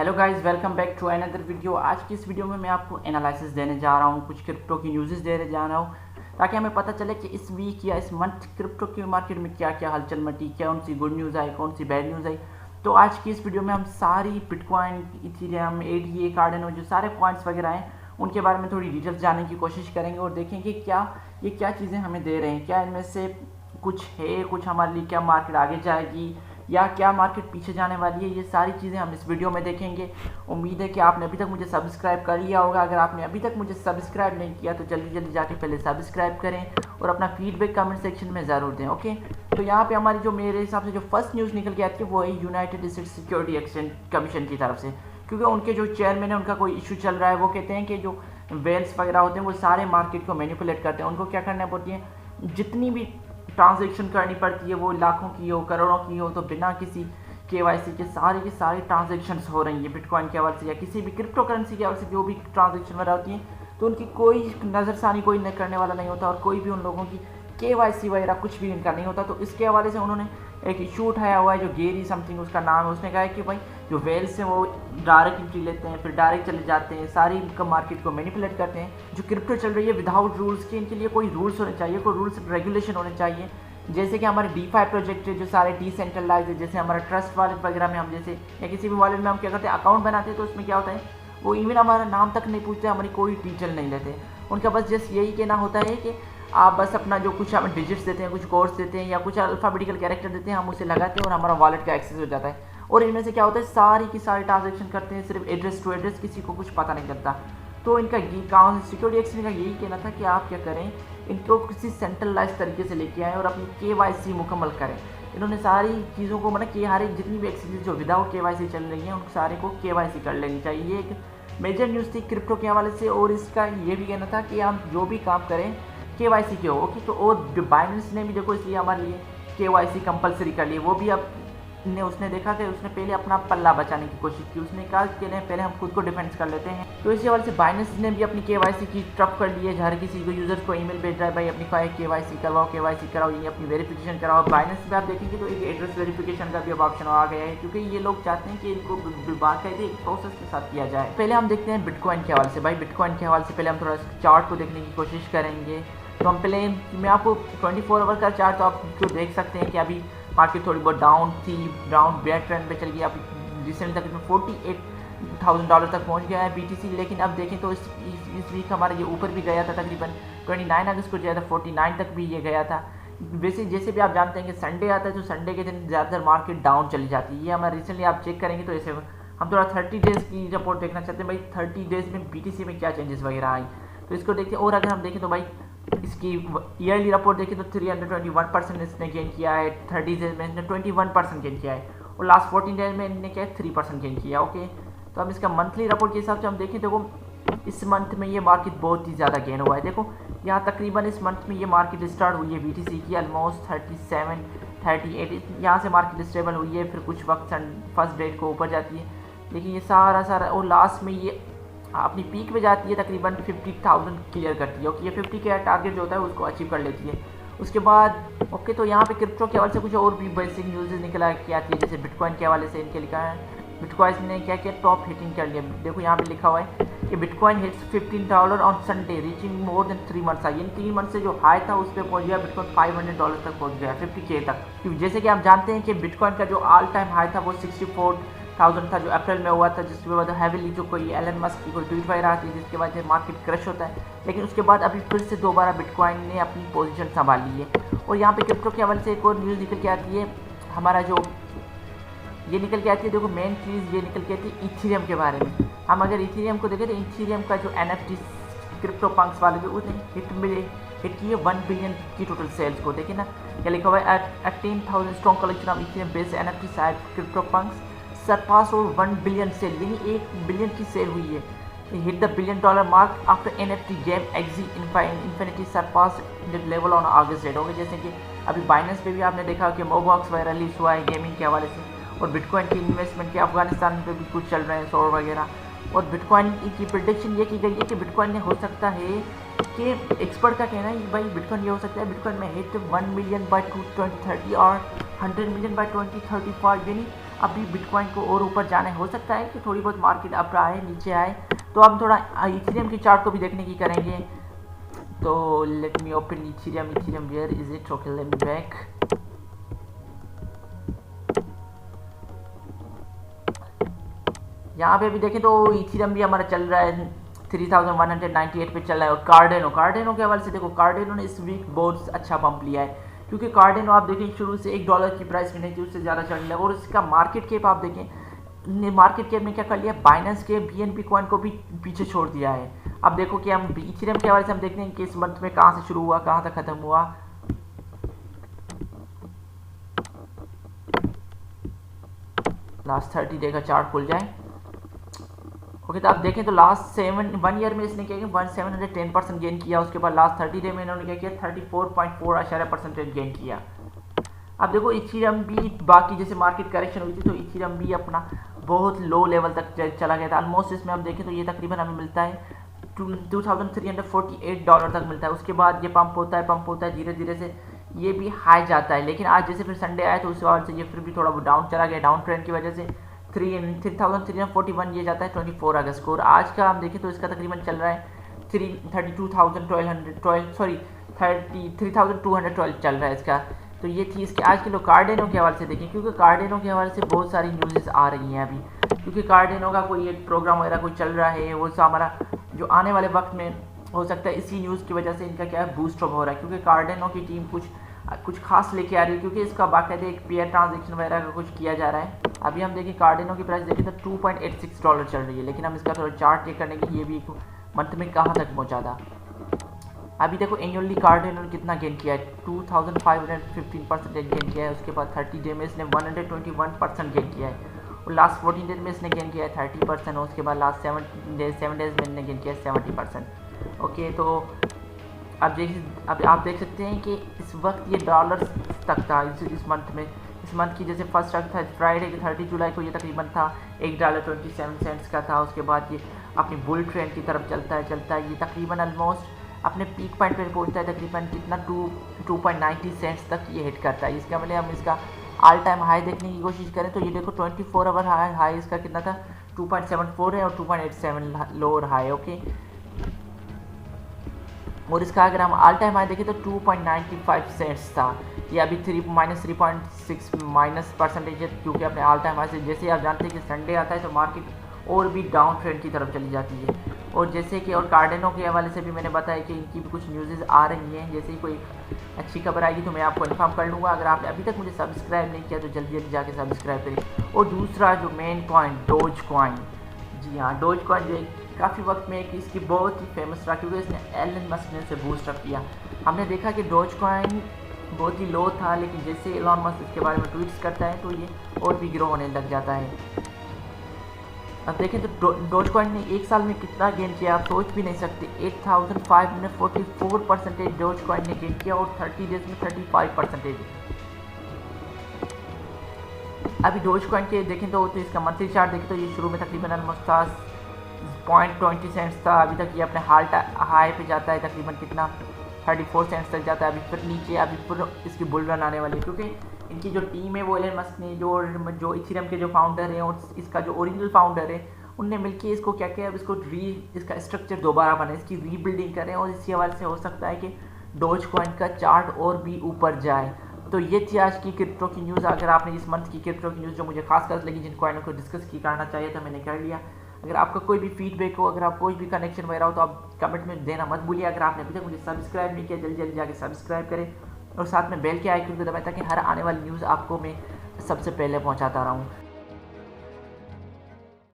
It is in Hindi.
Hello guys, welcome back to another video. आज की इस वीडियो में मैं आपको एनालिसिस देने जा रहा हूँ, कुछ क्रिप्टो की न्यूज़ देने जा रहा हूँ ताकि हमें पता चले कि इस वीक या इस मंथ क्रिप्टो की मार्केट में क्या क्या हलचल मची, कौन सी गुड न्यूज़ आई, कौन सी बैड न्यूज़ आई। तो आज की इस वीडियो में हम सारी बिटकॉइन, इथेरियम, एडीए, कार्डेनो जो सारे पॉइंट्स वगैरह हैं उनके बारे में थोड़ी डिटेल्स जानने की कोशिश करेंगे और देखेंगे क्या चीज़ें हमें दे रहे हैं, क्या इनमें से कुछ है, कुछ हमारे लिए, क्या मार्केट आगे जाएगी या क्या मार्केट पीछे जाने वाली है। ये सारी चीज़ें हम इस वीडियो में देखेंगे। उम्मीद है कि आपने अभी तक मुझे सब्सक्राइब कर लिया होगा। अगर आपने अभी तक मुझे सब्सक्राइब नहीं किया तो जल्दी जल्दी जाके पहले सब्सक्राइब करें और अपना फीडबैक कमेंट सेक्शन में ज़रूर दें। ओके, तो यहाँ पे हमारी जो मेरे हिसाब से जो फर्स्ट न्यूज़ निकल के आती है वो है United states security exchange commission की तरफ से, क्योंकि उनके जो चेयरमैन है उनका कोई इशू चल रहा है। वो कहते हैं कि जो वेल्स वगैरह होते हैं वो सारे मार्केट को मैनिपुलेट करते हैं। उनको क्या करना पड़ती है, जितनी भी ट्रांजैक्शन करनी पड़ती है वो लाखों की हो, करोड़ों की हो, तो बिना किसी केवाईसी के सारी की सारी ट्रांजैक्शंस हो रही है बिटकॉइन के हवाले से या किसी भी क्रिप्टो करेंसी के हवाले से जो भी ट्रांजैक्शन वगैरह होती है, तो उनकी कोई नज़रसानी कोई न करने वाला नहीं होता और कोई भी उन लोगों की केवाईसी वगैरह कुछ भी इनका नहीं होता। तो इसके हवाले से उन्होंने एक इशू उठाया हुआ है, जो गेरी समथिंग उसका नाम है। उसने कहा है कि भाई जो वेल्स हैं वो डायरेक्ट एंट्री लेते हैं, फिर डायरेक्ट चले जाते हैं, सारी इनकम मार्केट को मैनिपुलेट करते हैं। जो क्रिप्टो चल रही है विदाउट रूल्स के, इनके लिए कोई रूल्स होने चाहिए, कोई रूल्स रेगुलेशन होने चाहिए। जैसे कि हमारे DeFi प्रोजेक्ट है जो सारे डिसेंट्रलाइज है, जैसे हमारा ट्रस्ट वॉलेट वगैरह में हम जैसे या किसी भी वॉलेट में हम क्या करते हैं, अकाउंट बनाते हैं, तो उसमें क्या होता है वो इवन हमारा नाम तक नहीं पूछते, हमारी कोई डिटेल नहीं लेते। उनका बस जस्ट यही कहना होता है कि आप बस अपना जो कुछ हमें डिजिट्स देते हैं, कुछ कोड्स देते हैं या कुछ अल्फ़ाबेटिकल कैरेक्टर देते हैं, हम उसे लगाते हैं और हमारा वॉलेट का एक्सेस हो जाता है। और इनमें से क्या होता है, सारी की सारी ट्रांजेक्शन करते हैं सिर्फ एड्रेस टू एड्रेस, किसी को कुछ पता नहीं चलता। तो इनका सिक्योरिटी एक्सचेंज का यही कहना था कि आप क्या करें, इनको किसी सेंट्रलाइज तरीके से लेके आएँ और अपनी KYC मुकम्मल करें। इन्होंने सारी चीज़ों को मतलब कि हर एक जितनी भी एक्सचेंज जो विदाउट KYC चल रही हैं उन सारे को KYC कर लेनी चाहिए। ये एक मेजर न्यूज़ थी क्रिप्टो के हवाले से। और इसका ये भी कहना था कि हम जो भी काम करें KYC के हो। ओके, तो और बाइनेंस ने भी देखो इसलिए हमारे लिए KYC कंपलसरी कर लिया। वो भी अब उसने देखा कि उसने पहले अपना पल्ला बचाने की कोशिश की। उसने कहा कि नहीं, पहले हम खुद को डिफेंस कर लेते हैं। तो इसी वजह से बाइनेंस ने भी अपनी KYC की टफ कर ली है। हर किसी को यूजर्स को ईमेल भेज रहा है, भाई अपनी KYC करवाओ, KYC कराओ, ये अपनी वेरिफिकेशन कराओ। बाइनेंस में आप देखेंगे तो एक एड्रेस वेरिफिकेशन का भी अब ऑप्शन आ गया है, क्योंकि ये लोग चाहते हैं कि इनको बाकायदे एक प्रोसेस के साथ किया जाए। पहले हम देखते हैं बिटकॉइन के हवाले से। भाई बिटकॉइन के हवाले से पहले हम थोड़ा चार्ट को देखने की कोशिश करेंगे। तो हम पहले मैं आपको 24 आवर का चार्ट तो आप जो देख सकते हैं कि अभी मार्केट थोड़ी बहुत डाउन थी, डाउन बेयर ट्रेंड पे चल गई। अब रिसेंट तक $48,000 तक पहुंच गया है BTC। लेकिन अब देखें तो इस वीक हमारा ये ऊपर भी गया था, तकरीबन 29 अगस्त को गया था, 49 तक भी ये गया था। वैसे जैसे भी आप जानते हैं कि संडे आता है तो संडे के दिन ज़्यादातर मार्केट डाउन चली जाती है। ये हमारा रिसेंटली आप चेक करेंगे तो ऐसे हम थोड़ा 30 डेज़ की रिपोर्ट देखना चाहते हैं, भाई 30 डेज़ में BTC में क्या चेंजेस वगैरह आई, तो इसको देखते हैं। और अगर हम देखें तो भाई इसकी ईयरली रिपोर्ट देखें तो 321% इसने गेन किया है, 30 डेज में इसने 21% गेन किया है और लास्ट 14 डेज में इन्होंने क्या है 3% गेन किया। ओके, तो हम इसका मंथली रिपोर्ट के हिसाब से हम देखें, देखो इस मंथ में ये मार्केट बहुत ही ज़्यादा गेन हुआ है। देखो यहाँ तकरीबन इस मंथ में ये मार्केट स्टार्ट हुई है BTC की ऑलमोस्ट 37, 38, यहाँ से मार्केट स्टेबल हुई है, फिर कुछ वक्त फर्स्ट डेट को ऊपर जाती है, लेकिन ये सारा और लास्ट में ये अपनी पीक पे जाती है, तकरीबन 50,000 क्लियर करती है। ओके, ये 50 का टारगेट जो होता है उसको अचीव कर लेती है उसके बाद। ओके, तो यहाँ पे क्रिप्टो के हवाले से कुछ और भी बेसिक न्यूज़ निकला के आती है, जैसे बिटकॉइन के हवाले से इनके लिखा है बिटकॉइन ने क्या किया, टॉप हिटिंग कर लिया। देखो यहाँ पे लिखा हुआ है कि bitcoin hits $15 on Sunday reaching more than 3 months I. In 3 month से जो हाई था उस पर पहुँच गया बिटकॉइन $500 तक पहुँच गया, 50K तक। क्योंकि जैसे कि आप जानते हैं कि बिटकॉइन का जो ऑल टाइम हाई था वो 64,000 था, जो अप्रैल में हुआ था, जिसके बाद हैवीली जो कोई एलन मस्क की कोई ट्वीट वगैरह आती है जिसके बाद मार्केट क्रश होता है। लेकिन उसके बाद अभी फिर से दोबारा बिटकॉइन ने अपनी पोजीशन संभाल ली है। और यहाँ पे क्रिप्टो के हवाले से एक और न्यूज़ निकल के आती है, हमारा जो ये निकल के आती है, देखो मेन चीज़ ये निकल के आती है इथेरियम के बारे में। हम अगर इथेरियम को देखें तो इथेरियम का जो NFT क्रिप्टो पंक्स वाले जो उसने हिट की है 1 बिलियन की टोटल सेल्स को। देखिए ना क्या लिखा हुआ है, 18,000 strong collection of Ethereum based NFT side CryptoPunks surpass और 1 बिलियन सेल, यानी 1 बिलियन की सेल हुई है। Hit the $1 billion mark after NFT game Axie Infinity surpass level on August date. होगी जैसे कि अभी बाइनेंस पे भी आपने देखा कि मोबॉक्स वगैरह रिलीज हुआ है गेमिंग के हवाले से। और बिटकॉइन की इन्वेस्टमेंट के अफगानिस्तान पे भी कुछ चल रहे हैं सौर वगैरह। और बिटकॉइन की प्रेडिक्शन ये की गई है कि बिटकॉइन में हो सकता है कि एक्सपर्ट का कहना है कि भाई बिटकॉइन ये हो सकता है बिटकॉइन में हिट 1 मिलियन बाय 2030 और 100 मिलियन बाय 2035, यानी अभी बिटकॉइन को और ऊपर जाने हो सकता है कि थोड़ी बहुत मार्केट अप आए नीचे आए। तो अब थोड़ा इथेरियम की चार्ट को भी देखने की करेंगे। तो let me open Ethereum where is it, okay let me back. यहाँ पे भी देखें तो इथेरियम भी हमारा चल रहा है 3198 पे चल रहा है। और कार्डेनो के हवाले से देखो, कार्डेनो ने इस वीक बहुत अच्छा पंप लिया है, क्योंकि कार्डेनो आप देखें शुरू से $1 की प्राइस में नहीं थी, उससे ज़्यादा चल रहा है। और इसका मार्केट कैप आप देखें, मार्केट कैप ने क्या कर लिया, बाइनेंस के BNB कॉइन को भी पीछे छोड़ दिया है। अब देखो कि हम इथेरियम के हवाले से हम देखते हैं कि इस मंथ में कहाँ से शुरू हुआ, कहाँ तक खत्म हुआ। लास्ट 30 डे का चार्ट खुल जाए। ओके, तो आप देखें तो लास्ट 1 ईयर में इसने क्या किया, 710% गेन किया। उसके बाद लास्ट 30 डे में इन्होंने क्या किया, 34.4% गेन किया। अब देखो इथेरियम भी बाकी जैसे मार्केट करेक्शन हुई थी तो इथेरियम भी अपना बहुत लो लेवल तक चला गया था। ऑलमोस्ट इसमें हम देखें तो ये तकरीबन हमें मिलता है $2348 तक मिलता है। उसके बाद ये पंप होता है धीरे धीरे से ये भी हाई जाता है। लेकिन आज जैसे फिर संडे आया तो उस बाद से ये फिर भी थोड़ा डाउन चला गया, डाउन ट्रेंड की वजह से 3341 ये जाता है 24 अगस्त को। और आज का हम देखें तो इसका तकरीबन चल रहा है 3212 चल रहा है इसका। तो ये थी इसके आज के लोग कार्डेनो के हवाले से देखें, क्योंकि कार्डेनो के हवाले से बहुत सारी न्यूज़ आ रही हैं अभी, क्योंकि कार्डेनो का कोई एक प्रोग्राम वगैरह कोई चल रहा है। वो हमारा जो आने वाले वक्त में हो सकता है इसी न्यूज़ की वजह से इनका क्या है बूस्ट अप हो रहा है, क्योंकि कार्डेनो की टीम कुछ खास लेके आ रही है, क्योंकि इसका बाकायदे एक पेयर ट्रांजेक्शन वगैरह का कुछ किया जा रहा है। अभी हम देखें कार्डेनो की प्राइस देखें तो $2.86 चल रही है, लेकिन हम इसका थोड़ा चार्ट चेक करने की ये भी मंथ में कहाँ तक पहुँचा था। अभी देखो एनुअली कार्डेनो ने कितना गेन किया है, 2515% गेन किया है। उसके बाद 30 डे में इसने 121% गेन किया है। और लास्ट 14 डेज में इसने गेन किया है 30%। और उसके बाद लास्ट 7 डेज में इसने गेन किया है 70%। ओके, तो अब आप देख सकते हैं कि इस वक्त ये डॉलर तक था इस मंथ में। इस मंथ की जैसे फर्स्ट था फ्राइडे के 30 जुलाई को ये तकरीबन था $1.27 का था। उसके बाद ये अपनी बुल ट्रेंड की तरफ चलता है ये तकरीबन ऑलमोस्ट अपने पीक पॉइंट पर पहुंचता है तकरीबन कितना 2.90 सेंट्स तक ये हिट करता है। इसका मतलब हम इसका ऑल टाइम हाई देखने की कोशिश करें तो ये देखो 24 आवर हाई इसका कितना था 2.74 है और 2.87 लोअर हाई। ओके, और इसका अगर हम ऑल टाइम हाई देखें तो 2.95 सेंट्स था। ये अभी 3.6 माइनस परसेंटेज है, क्योंकि अपने ऑल टाइम हाई से जैसे आप जानते हैं कि संडे आता है तो मार्केट और भी डाउन ट्रेंड की तरफ चली जाती है। और जैसे कि और कार्डेनो के हवाले से भी मैंने बताया कि इनकी भी कुछ न्यूज़ आ रही हैं, जैसे ही कोई अच्छी खबर आएगी तो मैं आपको इन्फॉर्म कर लूँगा। अगर आपने अभी तक मुझे सब्सक्राइब नहीं किया तो जल्दी जल्दी जाके सब्सक्राइब करें। और दूसरा जो मेन पॉइंट डोज कॉइन, जी हाँ, डोज कॉइन जो काफ़ी वक्त में एक इसकी बहुत ही फेमस रहा, क्योंकि इसने एलन मस्क ने उसे बूस्ट अप किया। हमने देखा कि डोज कॉइन बहुत ही लो था, लेकिन जैसे एलन मस्क इसके बारे में ट्वीट्स करता है तो ये और भी ग्रो होने लग जाता है। अब देखें तो डोज कॉइन ने एक साल में कितना गेन किया आप सोच भी नहीं सकते। 8544% डोज कॉइन ने गेन किया और 30 डेज में 35%। अभी डोज कॉइन के देखें तो इसका मंथली चार्ट देखें तो ये शुरू में तकरीबन ऑलमोस्ट था 0.20 सेंट्स था। अभी तक ये अपने हाई पे जाता है तकरीबन कितना 34 सेंट्स तक जाता है। अभी फिर नीचे अभी फिर इसकी बुल रन आने वाली है, क्योंकि इनकी जो टीम है वो एलन मस्क ने जो इथेरियम के जो फाउंडर हैं और इसका जो ओरिजिनल फाउंडर है उनने मिलकर इसको क्या किया, अब इसका स्ट्रक्चर दोबारा बनाए, इसकी रीबिल्डिंग करें। और इसी हवाले से हो सकता है कि डोज कॉइन का चार्ट और भी ऊपर जाए। तो ये थी आज की क्रिप्टो की न्यूज़। अगर आपने इस मंथ की क्रिप्टो की न्यूज़ जो मुझे खास कर लगी, जिन कॉइनों को डिस्कस करना चाहिए था, मैंने कर लिया। अगर आपका कोई भी फीडबैक हो, अगर आप कोई भी कनेक्शन वगैरह हो तो आप कमेंट में देना मत भूलिए। अगर आपने अभी तक मुझे सब्सक्राइब नहीं किया जल्दी जल्दी जाके सब्सक्राइब करें और साथ में बेल के आइकन को दबाएं ताकि हर आने वाली न्यूज़ आपको मैं सबसे पहले पहुंचाता रहूं।